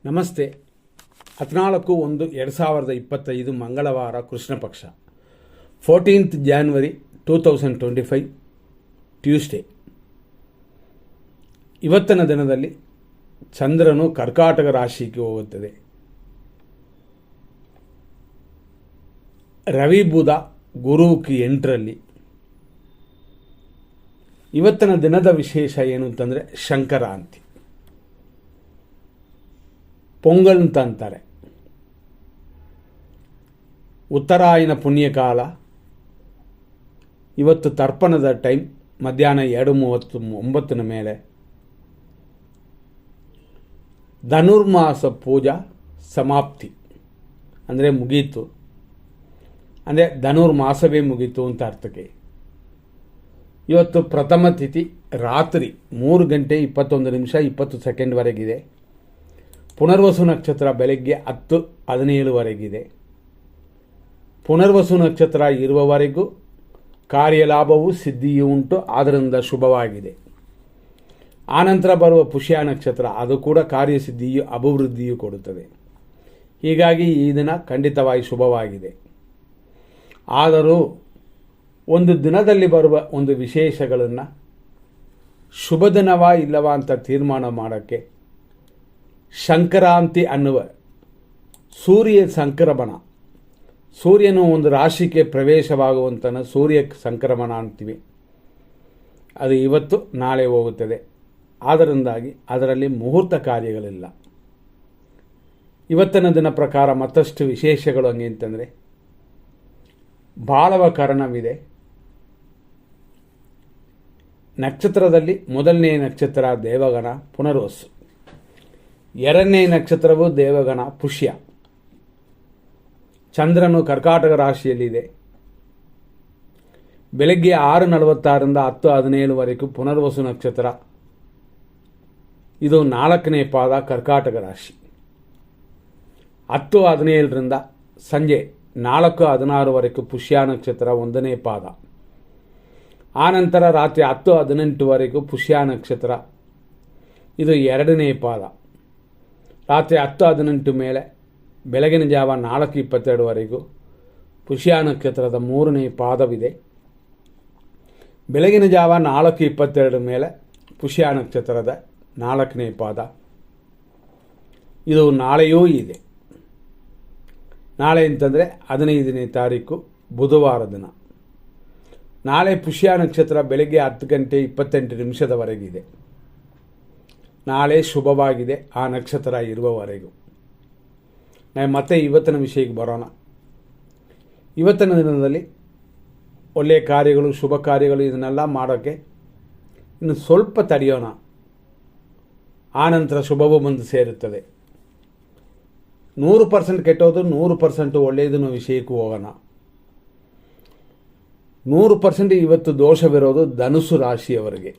ನಮಸ್ತೆ. 14/1/2025 ಮಂಗಳವಾರ ಕೃಷ್ಣ ಪಕ್ಷ 14th January 2025 ಟ್ಯೂಸ್ಡೇ. ಇವತ್ತಿನ ದಿನದಲ್ಲಿ ಚಂದ್ರನು ಕರ್ಕಾಟಕ ರಾಶಿಗೆ ಹೋಗುತ್ತದೆ. ರವಿ ಬುಧ ಗುರುಕ್ಕೆ 8ರಲ್ಲಿ. ಇವತ್ತಿನ ದಿನದ ವಿಶೇಷ ಏನು ಅಂತಂದರೆ ಸಂಕ್ರಾಂತಿ, ಪೊಂಗಲ್ ಅಂತ ಅಂತಾರೆ. ಉತ್ತರಾಯಣ ಪುಣ್ಯಕಾಲ. ಇವತ್ತು ತರ್ಪಣದ ಟೈಮ್ ಮಧ್ಯಾಹ್ನ 2:39 ಮೇಲೆ. ಧನುರ್ಮಾಸ ಪೂಜಾ ಸಮಾಪ್ತಿ ಅಂದರೆ ಮುಗೀತು, ಅಂದರೆ ಧನುರ್ಮಾಸವೇ ಮುಗೀತು ಅಂತ ಅರ್ಥಕ್ಕೆ. ಇವತ್ತು ಪ್ರಥಮ ತಿಥಿ ರಾತ್ರಿ 3:21:20 ಪುನರ್ವಸು ನಕ್ಷತ್ರ ಬೆಳಗ್ಗೆ 10:17 ಪುನರ್ವಸು ನಕ್ಷತ್ರ ಇರುವವರೆಗೂ ಕಾರ್ಯಲಾಭವೂ ಸಿದ್ಧಿಯೂ ಉಂಟು, ಆದ್ದರಿಂದ ಶುಭವಾಗಿದೆ. ಆನಂತರ ಬರುವ ಪುಷ್ಯ ನಕ್ಷತ್ರ, ಅದು ಕೂಡ ಕಾರ್ಯಸಿದ್ಧಿಯು ಅಭಿವೃದ್ಧಿಯೂ ಕೊಡುತ್ತದೆ. ಹೀಗಾಗಿ ಈ ದಿನ ಖಂಡಿತವಾಗಿ ಶುಭವಾಗಿದೆ. ಆದರೂ ಒಂದು ದಿನದಲ್ಲಿ ಬರುವ ಒಂದು ವಿಶೇಷಗಳನ್ನು ಶುಭ ದಿನವಾ ಇಲ್ಲವಾ ಅಂತ ತೀರ್ಮಾನ ಮಾಡೋಕ್ಕೆ ಸಂಕ್ರಾಂತಿ ಅನ್ನುವ ಸೂರ್ಯ ಸಂಕ್ರಮಣ, ಸೂರ್ಯನು ಒಂದು ರಾಶಿಗೆ ಪ್ರವೇಶವಾಗುವಂತನ ಸೂರ್ಯ ಸಂಕ್ರಮಣ ಅಂತೀವಿ. ಅದು ಇವತ್ತು ನಾಳೆ ಹೋಗುತ್ತದೆ. ಆದ್ದರಿಂದಾಗಿ ಅದರಲ್ಲಿ ಮುಹೂರ್ತ ಕಾರ್ಯಗಳಿಲ್ಲ. ಇವತ್ತಿನ ದಿನ ಪ್ರಕಾರ ಮತ್ತಷ್ಟು ವಿಶೇಷಗಳು ಹಂಗೆ ಅಂತಂದರೆ ಬಾಳವ ಕರಣವಿದೆ. ನಕ್ಷತ್ರದಲ್ಲಿ ಮೊದಲನೇ ನಕ್ಷತ್ರ ದೇವಗಣ ಪುನರ್ವಸು, ಎರಡನೇ ನಕ್ಷತ್ರವು ದೇವಗಣ ಪುಷ್ಯ. ಚಂದ್ರನು ಕರ್ಕಾಟಕ ರಾಶಿಯಲ್ಲಿದೆ. ಬೆಳಗ್ಗೆ 6:46 10:17 ಪುನರ್ವಸು ನಕ್ಷತ್ರ, ಇದು 4ನೇ ಪಾದ ಕರ್ಕಾಟಕ ರಾಶಿ. 10:17 ಸಂಜೆ 4:16 ಪುಷ್ಯ ನಕ್ಷತ್ರ 1ನೇ ಪಾದ. ಆನಂತರ ರಾತ್ರಿ 10:18 ಪುಷ್ಯ ನಕ್ಷತ್ರ, ಇದು 2ನೇ ಪಾದ. ರಾತ್ರಿ 10:18 ಮೇಲೆ ಬೆಳಗಿನ ಜಾವ 4:22 ಪುಷ್ಯ ನಕ್ಷತ್ರದ 3ನೇ ಪಾದವಿದೆ. ಬೆಳಗಿನ ಜಾವ 4:22 ಮೇಲೆ ಪುಷ್ಯ ನಕ್ಷತ್ರದ 4ನೇ ಪಾದ. ಇದು ನಾಳೆಯೂ ಇದೆ. ನಾಳೆ ಅಂತಂದರೆ 15ನೇ ತಾರೀಕು ಬುಧವಾರ ದಿನ. ನಾಳೆ ಪುಷ್ಯ ನಕ್ಷತ್ರ ಬೆಳಗ್ಗೆ 10:28 ನಾಳೆ ಶುಭವಾಗಿದೆ ಆ ನಕ್ಷತ್ರ ಇರುವವರೆಗೂ. ನಾವು ಮತ್ತೆ ಇವತ್ತಿನ ವಿಷಯಕ್ಕೆ ಬರೋಣ. ಇವತ್ತಿನ ದಿನದಲ್ಲಿ ಒಳ್ಳೆಯ ಕಾರ್ಯಗಳು, ಶುಭ ಕಾರ್ಯಗಳು ಇದನ್ನೆಲ್ಲ ಮಾಡೋಕ್ಕೆ ಇನ್ನು ಸ್ವಲ್ಪ ತಡೆಯೋಣ. ಆನಂತರ ಶುಭವೂ ಬಂದು ಸೇರುತ್ತದೆ. 100% ಕೆಟ್ಟೋದು, 100% ಒಳ್ಳೆಯದನ್ನು ವಿಷಯಕ್ಕೂ ಹೋಗೋಣ. 100% ಇವತ್ತು ದೋಷವಿರೋದು ಧನುಸು ರಾಶಿಯವರಿಗೆ,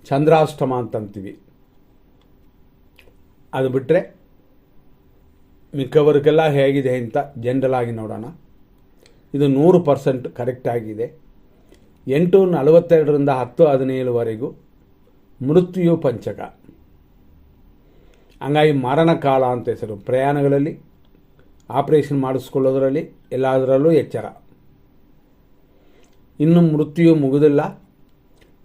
ಚಂದ್ರಾಷ್ಟಮ ಅಂತಂತೀವಿ. ಅದು ಬಿಟ್ಟರೆ ಮಿಕ್ಕವರಿಗೆಲ್ಲ ಹೇಗಿದೆ ಅಂತ ಜನರಲ್ ಆಗಿ ನೋಡೋಣ. ಇದು 100% ಕರೆಕ್ಟ್ ಆಗಿದೆ. 8:42 10:17 ಮೃತ್ಯು ಪಂಚಕ. ಹಂಗಾಗಿ ಮರಣ ಕಾಲ ಅಂತ ಹೆಸರು. ಪ್ರಯಾಣಗಳಲ್ಲಿ, ಆಪರೇಷನ್ ಮಾಡಿಸ್ಕೊಳ್ಳೋದ್ರಲ್ಲಿ ಎಲ್ಲದರಲ್ಲೂ ಎಚ್ಚರ. ಇನ್ನು ಮೃತ್ಯು ಮುಗಿದಿಲ್ಲ.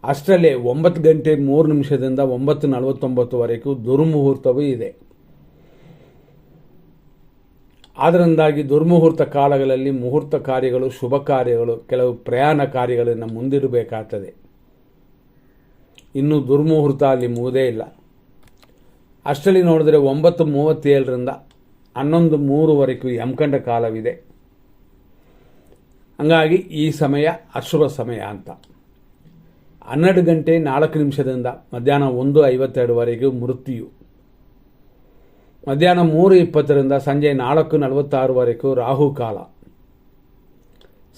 ಅಷ್ಟರಲ್ಲೇ 9:03 9:49 ದುರ್ಮುಹೂರ್ತವೂ ಇದೆ. ಆದ್ದರಿಂದಾಗಿ ದುರ್ಮುಹೂರ್ತ ಕಾಲಗಳಲ್ಲಿ ಮುಹೂರ್ತ ಕಾರ್ಯಗಳು, ಶುಭ ಕಾರ್ಯಗಳು, ಕೆಲವು ಪ್ರಯಾಣ ಕಾರ್ಯಗಳನ್ನು ಮುಂದಿಡಬೇಕಾಗ್ತದೆ. ಇನ್ನು ದುರ್ಮುಹೂರ್ತ ಅಲ್ಲಿ ಮುಗಿದೇ ಇಲ್ಲ. ಅಷ್ಟರಲ್ಲಿ ನೋಡಿದ್ರೆ 9:37 11:03 ಯಮಕಂಡ ಕಾಲವಿದೆ. ಹಂಗಾಗಿ ಈ ಸಮಯ ಅಶುಭ ಸಮಯ ಅಂತ. 12:04 ಮಧ್ಯಾಹ್ನ 1:52 ಮೃತ್ಯು. ಮಧ್ಯಾಹ್ನ 3:20 ಸಂಜೆ 4:46 ರಾಹುಕಾಲ.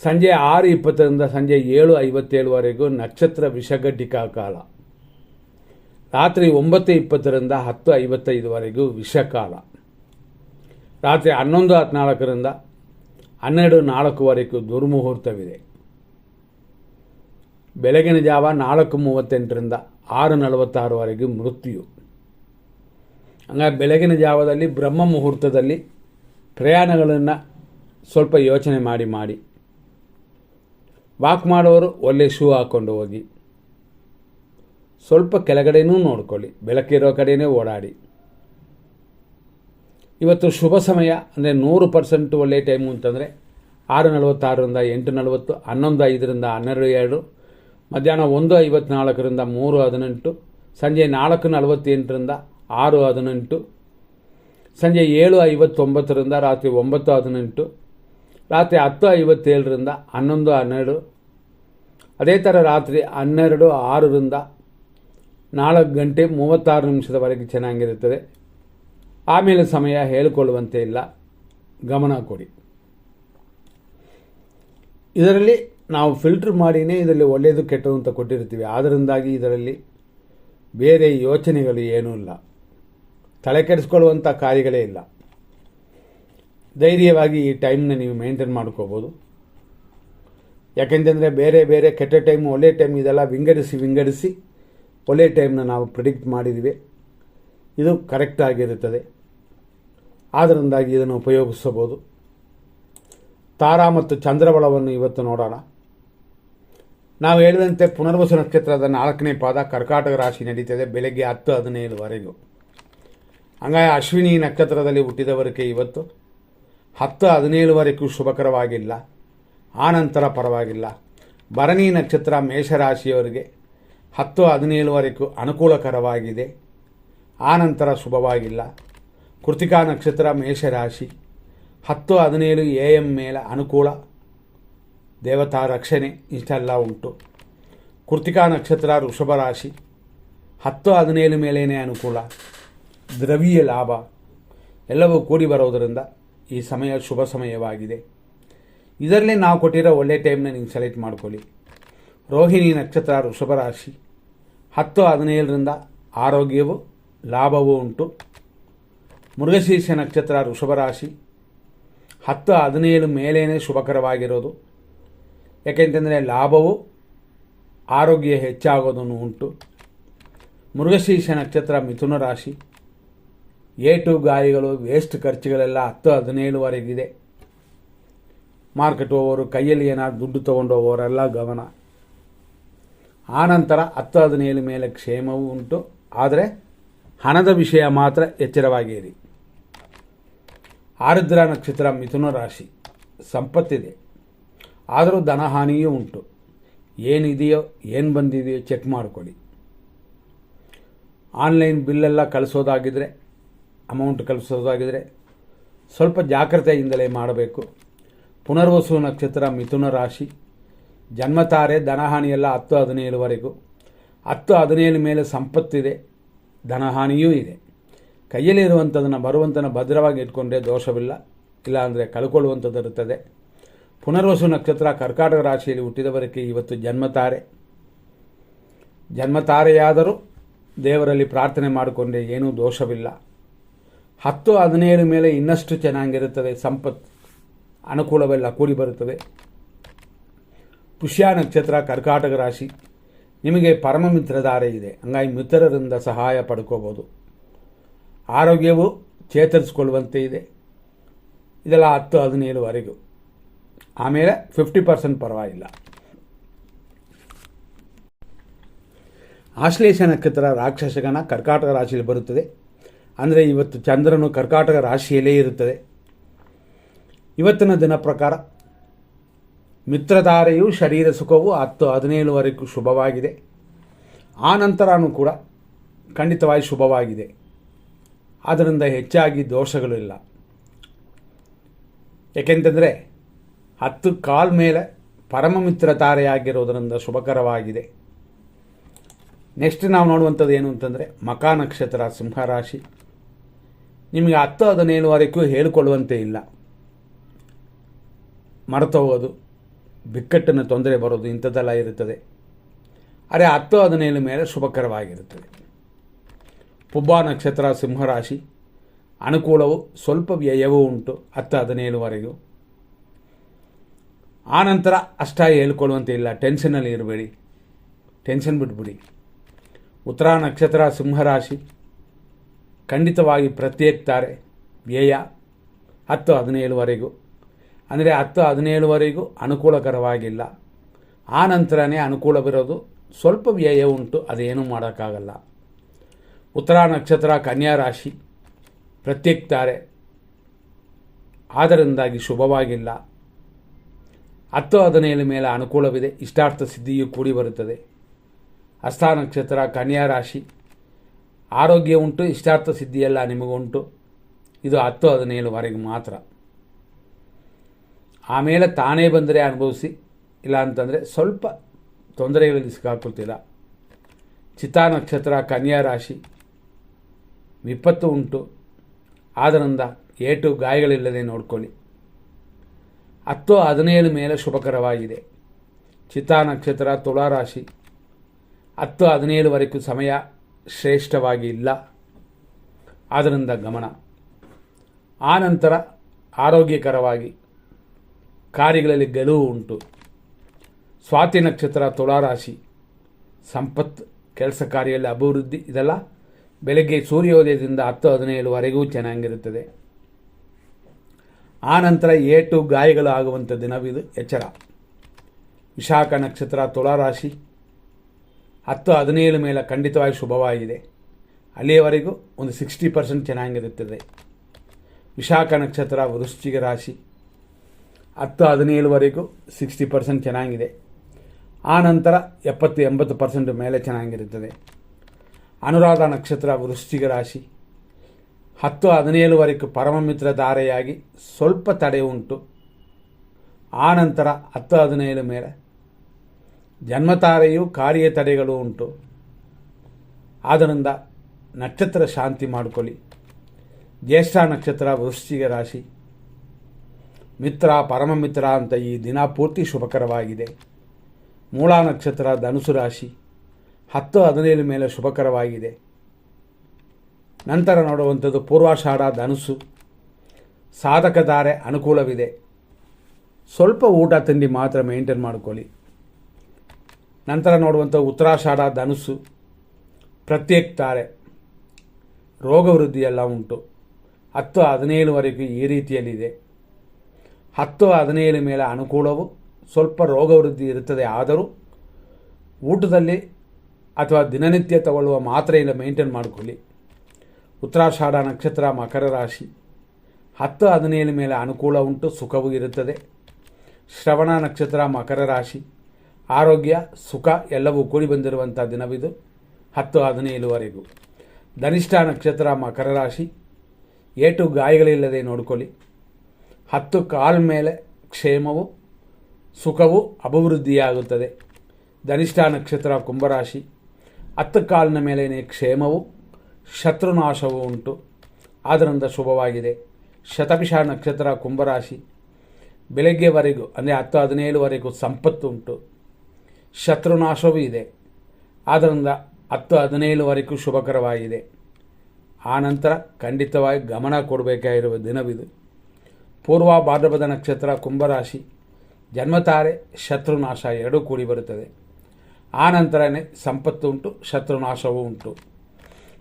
ಸಂಜೆ 6:20 ಸಂಜೆ 7:57 ನಕ್ಷತ್ರ ವಿಷಘಟಿಕಾ ಕಾಲ. ರಾತ್ರಿ 9:20 10:55 ವಿಷಕಾಲ. ರಾತ್ರಿ 11:14 12:04 ದುರ್ಮುಹೂರ್ತವಿದೆ. ಬೆಳಗಿನ ಜಾವ 4:38 6:46 ಮೃತ್ಯು. ಹಂಗಾಗಿ ಬೆಳಗಿನ ಜಾವದಲ್ಲಿ ಬ್ರಹ್ಮ ಮುಹೂರ್ತದಲ್ಲಿ ಪ್ರಯಾಣಗಳನ್ನು ಸ್ವಲ್ಪ ಯೋಚನೆ ಮಾಡಿ ವಾಕ್ ಮಾಡೋರು ಒಳ್ಳೆ ಶೂ ಹಾಕ್ಕೊಂಡು ಹೋಗಿ, ಸ್ವಲ್ಪ ಕೆಳಗಡೆನೂ ನೋಡ್ಕೊಳ್ಳಿ, ಬೆಳಕಿರೋ ಕಡೆಯೇ ಓಡಾಡಿ. ಇವತ್ತು ಶುಭ ಸಮಯ ಅಂದರೆ 100% ಒಳ್ಳೆಯ ಟೈಮು ಅಂತಂದರೆ 6:46ರಿಂದ 8:40, 11:05ರಿಂದ 12:02, ಮಧ್ಯಾಹ್ನ 1:54ರಿಂದ 3:18, ಸಂಜೆ 4:48ರಿಂದ 6:18, ಸಂಜೆ 7:59ರಿಂದ ರಾತ್ರಿ 9:18, ರಾತ್ರಿ 10:57ರಿಂದ 11:12, ಅದೇ ಥರ ರಾತ್ರಿ 12:06ರಿಂದ 4:36 ಚೆನ್ನಾಗಿರುತ್ತದೆ. ಆಮೇಲೆ ಸಮಯ ಹೇಳಿಕೊಳ್ಳುವಂತೆ ಇಲ್ಲ, ಗಮನ ಕೊಡಿ. ಇದರಲ್ಲಿ ನಾವು ಫಿಲ್ಟರ್ ಮಾಡಿಯೇ ಇದರಲ್ಲಿ ಒಳ್ಳೆಯದು ಕೆಟ್ಟದು ಅಂತ ಕೊಟ್ಟಿರ್ತೀವಿ. ಆದ್ದರಿಂದಾಗಿ ಇದರಲ್ಲಿ ಬೇರೆ ಯೋಚನೆಗಳು ಏನೂ ಇಲ್ಲ, ತಲೆ ಕೆಡಿಸ್ಕೊಳ್ಳುವಂಥ ಕಾರ್ಯಗಳೇ ಇಲ್ಲ. ಧೈರ್ಯವಾಗಿ ಈ ಟೈಮ್ನ ನೀವು ಮೇಂಟೈನ್ ಮಾಡ್ಕೋಬೋದು. ಯಾಕೆಂತಂದರೆ ಬೇರೆ ಬೇರೆ ಕೆಟ್ಟ ಟೈಮ್, ಒಳ್ಳೆಯ ಟೈಮ್ ಇದೆಲ್ಲ ವಿಂಗಡಿಸಿ ಒಳ್ಳೆಯ ಟೈಮ್ನ ನಾವು ಪ್ರಿಡಿಕ್ಟ್ ಮಾಡಿದ್ದೀವಿ. ಇದು ಕರೆಕ್ಟ್ ಆಗಿರುತ್ತದೆ. ಆದ್ದರಿಂದಾಗಿ ಇದನ್ನು ಉಪಯೋಗಿಸಬಹುದು. ತಾರಾ ಮತ್ತು ಚಂದ್ರಬಲವನ್ನು ಇವತ್ತು ನೋಡೋಣ. ನಾವು ಹೇಳಿದಂತೆ ಪುನರ್ವಸು ನಕ್ಷತ್ರದ 4ನೇ ಪಾದ ಕರ್ಕಾಟಕ ರಾಶಿ ನಡೀತದೆ ಬೆಳಗ್ಗೆ 10:15ವರೆಗೂ. ಹಂಗಾಗಿ ಅಶ್ವಿನಿ ನಕ್ಷತ್ರದಲ್ಲಿ ಹುಟ್ಟಿದವರಿಗೆ ಇವತ್ತು 10:17ವರೆಗೂ ಶುಭಕರವಾಗಿಲ್ಲ, ಆನಂತರ ಪರವಾಗಿಲ್ಲ. ಭರಣಿ ನಕ್ಷತ್ರ ಮೇಷರಾಶಿಯವರಿಗೆ 10:17ವರೆಗೂ ಅನುಕೂಲಕರವಾಗಿದೆ, ಆನಂತರ ಶುಭವಾಗಿಲ್ಲ. ಕೃತಿಕಾ ನಕ್ಷತ್ರ ಮೇಷರಾಶಿ 10:17 AM ಮೇಲೆ ಅನುಕೂಲ, ದೇವತಾ ರಕ್ಷಣೆ ಇಷ್ಟೆಲ್ಲ ಉಂಟು. ಕೃತಿಕಾ ನಕ್ಷತ್ರ ವೃಷಭ ರಾಶಿ 10:17 ಮೇಲೇ ಅನುಕೂಲ, ದ್ರವ್ಯ ಲಾಭ ಎಲ್ಲವೂ ಕೂಡಿ ಬರೋದರಿಂದ ಈ ಸಮಯ ಶುಭ ಸಮಯವಾಗಿದೆ. ಇದರಲ್ಲಿ ನಾವು ಕೊಟ್ಟಿರೋ ಒಳ್ಳೆಯ ಟೈಮ್ನ ನೀವು ಸೆಲೆಕ್ಟ್ ಮಾಡ್ಕೊಳ್ಳಿ. ರೋಹಿಣಿ ನಕ್ಷತ್ರ ವೃಷಭ ರಾಶಿ 10:17ರಿಂದ ಆರೋಗ್ಯವು ಲಾಭವೂ ಉಂಟು. ಮೃಗಶೀರ್ಷ ನಕ್ಷತ್ರ ವೃಷಭ ರಾಶಿ 10:17 ಮೇಲೇ ಶುಭಕರವಾಗಿರೋದು. ಯಾಕೆಂತಂದರೆ ಲಾಭವು ಆರೋಗ್ಯ ಹೆಚ್ಚಾಗೋದನ್ನು ಉಂಟು. ಮೃಗಶೀರ್ಷ ನಕ್ಷತ್ರ ಮಿಥುನ ರಾಶಿ ಏಟು ಗಾಯಗಳು ವೇಸ್ಟ್ ಖರ್ಚುಗಳೆಲ್ಲ 10:17ವರೆಗಿದೆ. ಮಾರ್ಕೆಟ್ ಹೋಗೋರು, ಕೈಯಲ್ಲಿ ಏನಾದ್ರು ದುಡ್ಡು ತೊಗೊಂಡು ಹೋಗೋರೆಲ್ಲ ಗಮನ. ಆನಂತರ 10:17 ಮೇಲೆ ಕ್ಷೇಮವೂ ಉಂಟು, ಆದರೆ ಹಣದ ವಿಷಯ ಮಾತ್ರ ಎಚ್ಚರವಾಗಿರಿ. ಆರುದ್ರ ನಕ್ಷತ್ರ ಮಿಥುನ ರಾಶಿ ಸಂಪತ್ತಿದೆ, ಆದರೂ ಧನಹಾನಿಯೂ ಉಂಟು. ಏನಿದೆಯೋ ಏನು ಬಂದಿದೆಯೋ ಚೆಕ್ ಮಾಡಿಕೊಳ್ಳಿ. ಆನ್ಲೈನ್ ಬಿಲ್ಲೆಲ್ಲ ಕಳಿಸೋದಾಗಿದ್ದರೆ, ಅಮೌಂಟ್ ಕಳಿಸೋದಾಗಿದ್ದರೆ ಸ್ವಲ್ಪ ಜಾಗ್ರತೆಯಿಂದಲೇ ಮಾಡಬೇಕು. ಪುನರ್ವಸು ನಕ್ಷತ್ರ ಮಿಥುನ ರಾಶಿ ಜನ್ಮತಾರೆ, ಧನಹಾನಿಯೆಲ್ಲ 10:17ವರೆಗೂ. 10:17 ಮೇಲೆ ಸಂಪತ್ತಿದೆ, ಧನಹಾನಿಯೂ ಇದೆ. ಕೈಯಲ್ಲಿರುವಂಥದ್ದನ್ನು ಬರುವಂಥನ್ನು ಭದ್ರವಾಗಿ ಇಟ್ಕೊಂಡ್ರೆ ದೋಷವಿಲ್ಲ, ಇಲ್ಲಾಂದರೆ ಕಳ್ಕೊಳ್ಳುವಂಥದ್ದು ಇರುತ್ತದೆ. ಪುನರ್ವಸು ನಕ್ಷತ್ರ ಕರ್ಕಾಟಕ ರಾಶಿಯಲ್ಲಿ ಹುಟ್ಟಿದವರಿಗೆ ಇವತ್ತು ಜನ್ಮತಾರೆಯಾದರೂ ದೇವರಲ್ಲಿ ಪ್ರಾರ್ಥನೆ ಮಾಡಿಕೊಂಡ್ರೆ ಏನೂ ದೋಷವಿಲ್ಲ. 10:17 ಮೇಲೆ ಇನ್ನಷ್ಟು ಚೆನ್ನಾಗಿರುತ್ತದೆ, ಸಂಪತ್ತು ಅನುಕೂಲವೆಲ್ಲ ಕೂಡಿ ಬರುತ್ತದೆ. ಪುಷ್ಯ ನಕ್ಷತ್ರ ಕರ್ಕಾಟಕ ರಾಶಿ ನಿಮಗೆ ಪರಮ ಮಿತ್ರಧಾರೆ ಇದೆ, ಹಂಗಾಗಿ ಮಿತ್ರರಿಂದ ಸಹಾಯ ಪಡ್ಕೋಬೋದು. ಆರೋಗ್ಯವು ಚೇತರಿಸಿಕೊಳ್ಳುವಂತೆ ಇದೆ. ಇದೆಲ್ಲ 10:17ವರೆಗೂ. ಆಮೇಲೆ 50% ಪರವಾಗಿಲ್ಲ. ಆಶ್ಲೇಷ ನಕ್ಷತ್ರ ರಾಕ್ಷಸಗಣ ಕರ್ಕಾಟಕ ರಾಶಿಯಲ್ಲಿ ಬರುತ್ತದೆ. ಅಂದರೆ ಇವತ್ತು ಚಂದ್ರನು ಕರ್ಕಾಟಕ ರಾಶಿಯಲ್ಲೇ ಇರುತ್ತದೆ. ಇವತ್ತಿನ ದಿನ ಪ್ರಕಾರ ಮಿತ್ರಧಾರೆಯು ಶರೀರ ಸುಖವು 10:17ವರೆಗೂ ಶುಭವಾಗಿದೆ. ಆ ನಂತರನೂ ಕೂಡ ಖಂಡಿತವಾಗಿ ಶುಭವಾಗಿದೆ. ಆದ್ದರಿಂದ ಹೆಚ್ಚಾಗಿ ದೋಷಗಳಿಲ್ಲ. ಏಕೆಂತಂದರೆ 10:15 ಮೇಲೆ ಪರಮ ಮಿತ್ರ ತಾರೆಯಾಗಿರೋದರಿಂದ ಶುಭಕರವಾಗಿದೆ. ನೆಕ್ಸ್ಟ್ ನಾವು ನೋಡುವಂಥದ್ದು ಏನು ಅಂತಂದರೆ ಮಕಾ ನಕ್ಷತ್ರ ಸಿಂಹರಾಶಿ ನಿಮಗೆ 10:17ವರೆಗೂ ಹೇಳಿಕೊಳ್ಳುವಂತೆ ಇಲ್ಲ. ಮರೆತು ಹೋಗೋದು, ಬಿಕ್ಕಟ್ಟಿನ ತೊಂದರೆ ಬರೋದು ಇಂಥದ್ದೆಲ್ಲ ಇರುತ್ತದೆ. ಅರೆ 10:17 ಮೇಲೆ ಶುಭಕರವಾಗಿರುತ್ತದೆ. ಪುಬ್ಬ ನಕ್ಷತ್ರ ಸಿಂಹರಾಶಿ ಅನುಕೂಲವು ಸ್ವಲ್ಪ ವ್ಯಯವೂ ಉಂಟು 10:17ವರೆಗೂ. ಆನಂತರ ಅಷ್ಟ ಹೇಳ್ಕೊಳ್ಳುವಂತೆ ಇಲ್ಲ, ಟೆನ್ಷನಲ್ಲಿ ಇರಬೇಡಿ, ಟೆನ್ಷನ್ ಬಿಟ್ಬಿಡಿ. ಉತ್ತರ ನಕ್ಷತ್ರ ಸಿಂಹರಾಶಿ ಖಂಡಿತವಾಗಿ ಪ್ರತ್ಯೇಕ್ತಾರೆ ವ್ಯಯ 10-17ವರೆಗೂ, ಅಂದರೆ 10-17ವರೆಗೂ ಅನುಕೂಲಕರವಾಗಿಲ್ಲ. ಆ ನಂತರನೇ ಅನುಕೂಲವಿರೋದು. ಸ್ವಲ್ಪ ವ್ಯಯ ಉಂಟು, ಅದೇನೂ ಮಾಡೋಕ್ಕಾಗಲ್ಲ. ಉತ್ತರ ನಕ್ಷತ್ರ ಕನ್ಯಾ ರಾಶಿ ಪ್ರತ್ಯೇಕ್ತಾರೆ, ಆದ್ದರಿಂದಾಗಿ ಶುಭವಾಗಿಲ್ಲ. 10-17 ಮೇಲೆ ಅನುಕೂಲವಿದೆ, ಇಷ್ಟಾರ್ಥ ಸಿದ್ಧಿಯು ಕೂಡಿ ಬರುತ್ತದೆ. ಹಸ್ತ ನಕ್ಷತ್ರ ಕನ್ಯಾ ರಾಶಿ ಆರೋಗ್ಯ ಉಂಟು, ಇಷ್ಟಾರ್ಥ ಸಿದ್ಧಿಯೆಲ್ಲ ನಿಮಗುಂಟು. ಇದು 10-17ವರೆಗೂ ಮಾತ್ರ. ಆಮೇಲೆ ತಾನೇ ಬಂದರೆ ಅನುಭವಿಸಿ, ಇಲ್ಲ ಅಂತಂದರೆ ಸ್ವಲ್ಪ ತೊಂದರೆಗಳಲ್ಲಿ ಸಿಕ್ಕಾಕೊಳ್ತೀರ. ಚಿತ್ತಾ ನಕ್ಷತ್ರ ಕನ್ಯಾ ರಾಶಿ ವಿಪತ್ತು ಉಂಟು, ಆದ್ದರಿಂದ ಏಟು ಗಾಯಗಳಿಲ್ಲದೆ ನೋಡ್ಕೊಳ್ಳಿ. 10-17 ಮೇಲೆ ಶುಭಕರವಾಗಿದೆ. ಚಿತ್ತಾ ನಕ್ಷತ್ರ ತುಲಾ ರಾಶಿ 10-17ವರೆಗೂ ಸಮಯ ಶ್ರೇಷ್ಠವಾಗಿ ಇಲ್ಲ, ಆದ್ದರಿಂದ ಗಮನ. ಆ ನಂತರ ಆರೋಗ್ಯಕರವಾಗಿ ಕಾರ್ಯಗಳಲ್ಲಿ ಗೆಲುವು ಉಂಟು. ಸ್ವಾತಿ ನಕ್ಷತ್ರ ತುಲಾ ರಾಶಿ ಸಂಪತ್ತು, ಕೆಲಸ ಕಾರ್ಯದಲ್ಲಿ ಅಭಿವೃದ್ಧಿ, ಇದೆಲ್ಲ ಬೆಳಗ್ಗೆ ಸೂರ್ಯೋದಯದಿಂದ 10-17ವರೆಗೂ ಚೆನ್ನಾಗಿರುತ್ತದೆ. ಆ ನಂತರ ಏಟು ಗಾಯಗಳು ಆಗುವಂಥ ದಿನವಿದು, ಎಚ್ಚರ. ವಿಶಾಖ ನಕ್ಷತ್ರ ತುಲಾ ರಾಶಿ 10-17 ಮೇಲೆ ಖಂಡಿತವಾಗಿ ಶುಭವಾಗಿದೆ. ಅಲ್ಲಿಯವರೆಗೂ ಒಂದು 60% ಚೆನ್ನಾಗಿರುತ್ತದೆ. ವಿಶಾಖ ನಕ್ಷತ್ರ ವೃಶ್ಚಿಕ ರಾಶಿ 10-17ವರೆಗೂ 60% ಚೆನ್ನಾಗಿದೆ. ಆ ನಂತರ 70-80% ಮೇಲೆ ಚೆನ್ನಾಗಿರುತ್ತದೆ. ಅನುರಾಧ ನಕ್ಷತ್ರ ವೃಶ್ಚಿಕ ರಾಶಿ 10-17ವರೆಗೂ ಪರಮಮಿತ್ರ ಧಾರೆಯಾಗಿ ಸ್ವಲ್ಪ ತಡೆ ಉಂಟು. ಆ ನಂತರ 10-17 ಮೇಲೆ ಜನ್ಮತಾರೆಯು ಕಾರ್ಯ ತಡೆಗಳು ಉಂಟು. ಆದ್ದರಿಂದ ನಕ್ಷತ್ರ ಶಾಂತಿ ಮಾಡಿಕೊಳ್ಳಿ. ಜ್ಯೇಷ್ಠ ನಕ್ಷತ್ರ ವೃಶ್ಚಿಕ ರಾಶಿ ಮಿತ್ರ ಪರಮಮಿತ್ರ ಅಂತ ಈ ದಿನ ಪೂರ್ತಿ ಶುಭಕರವಾಗಿದೆ. ಮೂಲ ನಕ್ಷತ್ರ ಧನುಸು ರಾಶಿ 10-17 ಮೇಲೆ ಶುಭಕರವಾಗಿದೆ. ನಂತರ ನೋಡುವಂಥದ್ದು ಪೂರ್ವಾಷಾಢ ಧನುಸು ಸಾಧಕ ಧಾರೆ ಅನುಕೂಲವಿದೆ. ಸ್ವಲ್ಪ ಊಟ ತಿಂಡಿ ಮಾತ್ರ ಮೇಂಟೈನ್ ಮಾಡಿಕೊಳ್ಳಿ. ನಂತರ ನೋಡುವಂಥ ಉತ್ತರಾಷಾಢ ಧನುಸು ಪ್ರತ್ಯೇಕ್ತಾರೆ, ರೋಗ ವೃದ್ಧಿಯೆಲ್ಲ ಉಂಟು. 10-17ವರೆಗೂ ಈ ರೀತಿಯಲ್ಲಿದೆ. 10-17 ಮೇಲೆ ಅನುಕೂಲವು, ಸ್ವಲ್ಪ ರೋಗ ವೃದ್ಧಿ ಇರುತ್ತದೆ. ಆದರೂ ಊಟದಲ್ಲಿ ಅಥವಾ ದಿನನಿತ್ಯ ತಗೊಳ್ಳುವ ಮಾತ್ರೆಯಿಂದ ಮೇಂಟೈನ್ ಮಾಡಿಕೊಳ್ಳಿ. ಉತ್ತರಾಷಾಢ ನಕ್ಷತ್ರ ಮಕರ ರಾಶಿ 10-17 ಮೇಲೆ ಅನುಕೂಲ ಉಂಟು, ಸುಖವೂ ಇರುತ್ತದೆ. ಶ್ರವಣ ನಕ್ಷತ್ರ ಮಕರ ರಾಶಿ ಆರೋಗ್ಯ ಸುಖ ಎಲ್ಲವೂ ಕೂಡಿ ಬಂದಿರುವಂಥ ದಿನವಿದು 10-17ವರೆಗೂ. ಧನಿಷ್ಠ ನಕ್ಷತ್ರ ಮಕರ ರಾಶಿ ಏಟು ಗಾಯಗಳಿಲ್ಲದೆ ನೋಡಿಕೊಳ್ಳಿ. 10 ಕಾಲ್ ಮೇಲೆ ಕ್ಷೇಮವು ಸುಖವು ಅಭಿವೃದ್ಧಿಯಾಗುತ್ತದೆ. ಧನಿಷ್ಠ ನಕ್ಷತ್ರ ಕುಂಭರಾಶಿ 10 ಕಾಲಿನ ಮೇಲೇನೆ ಕ್ಷೇಮವು ಶತ್ರುನಾಶವೂ ಉಂಟು, ಆದ್ದರಿಂದ ಶುಭವಾಗಿದೆ. ಶತಭಿಷ ನಕ್ಷತ್ರ ಕುಂಭರಾಶಿ ಬೆಳಗ್ಗೆವರೆಗೂ ಅಂದರೆ 10-17ವರೆಗೂ ಸಂಪತ್ತು ಉಂಟು, ಶತ್ರುನಾಶವೂ ಇದೆ. ಆದ್ದರಿಂದ 10-17ವರೆಗೂ ಶುಭಕರವಾಗಿದೆ. ಆ ನಂತರ ಖಂಡಿತವಾಗಿ ಗಮನ ಕೊಡಬೇಕಾಗಿರುವ ದಿನವಿದು. ಪೂರ್ವ ಭಾದ್ರಪದ ನಕ್ಷತ್ರ ಕುಂಭರಾಶಿ ಜನ್ಮತಾರೆ ಶತ್ರುನಾಶ ಎರಡೂ ಕೂಡಿ ಬರುತ್ತದೆ. ಆ ನಂತರನೇ ಸಂಪತ್ತು ಉಂಟು, ಶತ್ರುನಾಶವೂ ಉಂಟು.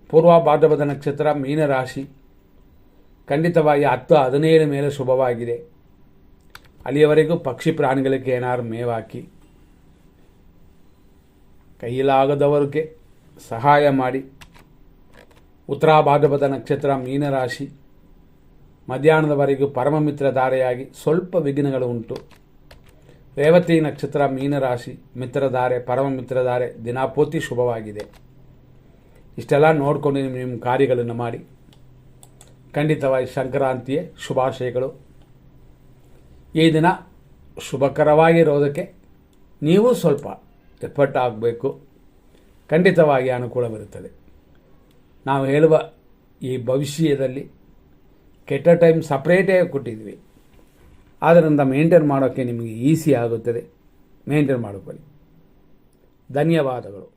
ಪೂರ್ವ ಭಾದ್ರಪದ ನಕ್ಷತ್ರ ಮೀನರಾಶಿ ಖಂಡಿತವಾಗಿ 10-17 ಮೇಲೆ ಶುಭವಾಗಿದೆ. ಅಲ್ಲಿಯವರೆಗೂ ಪಕ್ಷಿ ಪ್ರಾಣಿಗಳಿಗೆ ಏನಾದ್ರು ಮೇವಾಕಿ, ಕೈಲಾಗದವರಿಗೆ ಸಹಾಯ ಮಾಡಿ. ಉತ್ತರ ಭಾದ್ರಪದ ನಕ್ಷತ್ರ ಮೀನರಾಶಿ ಮಧ್ಯಾಹ್ನದವರೆಗೂ ಪರಮಮಿತ್ರ ಧಾರೆಯಾಗಿ ಸ್ವಲ್ಪ ವಿಘ್ನಗಳು ಉಂಟು. ರೇವತಿ ನಕ್ಷತ್ರ ಮೀನರಾಶಿ ಮಿತ್ರಧಾರೆ ಪರಮಮಿತ್ರಧಾರೆ ದಿನಪೂರ್ತಿ ಶುಭವಾಗಿದೆ. ಇಷ್ಟೆಲ್ಲ ನೋಡಿಕೊಂಡು ನಿಮ್ಮ ಕಾರ್ಯಗಳನ್ನು ಮಾಡಿ. ಖಂಡಿತವಾಗಿ ಸಂಕ್ರಾಂತಿಯ ಶುಭಾಶಯಗಳು. ಈ ದಿನ ಶುಭಕರವಾಗಿರೋದಕ್ಕೆ ನೀವು ಸ್ವಲ್ಪ ಎಫರ್ಟ್ ಆಗಬೇಕು. ಖಂಡಿತವಾಗಿ ಅನುಕೂಲವಿರುತ್ತದೆ. ನಾವು ಹೇಳುವ ಈ ಭವಿಷ್ಯದಲ್ಲಿ ಕೆಟ್ಟ ಟೈಮ್ ಸಪ್ರೇಟೇ ಕೊಟ್ಟಿದ್ವಿ, ಆದ್ದರಿಂದ ಮೇಂಟೈನ್ ಮಾಡೋಕ್ಕೆ ನಿಮಗೆ ಈಸಿ ಆಗುತ್ತದೆ. ಮೇಂಟೈನ್ ಮಾಡಿಕೊಳ್ಳಿ. ಧನ್ಯವಾದಗಳು.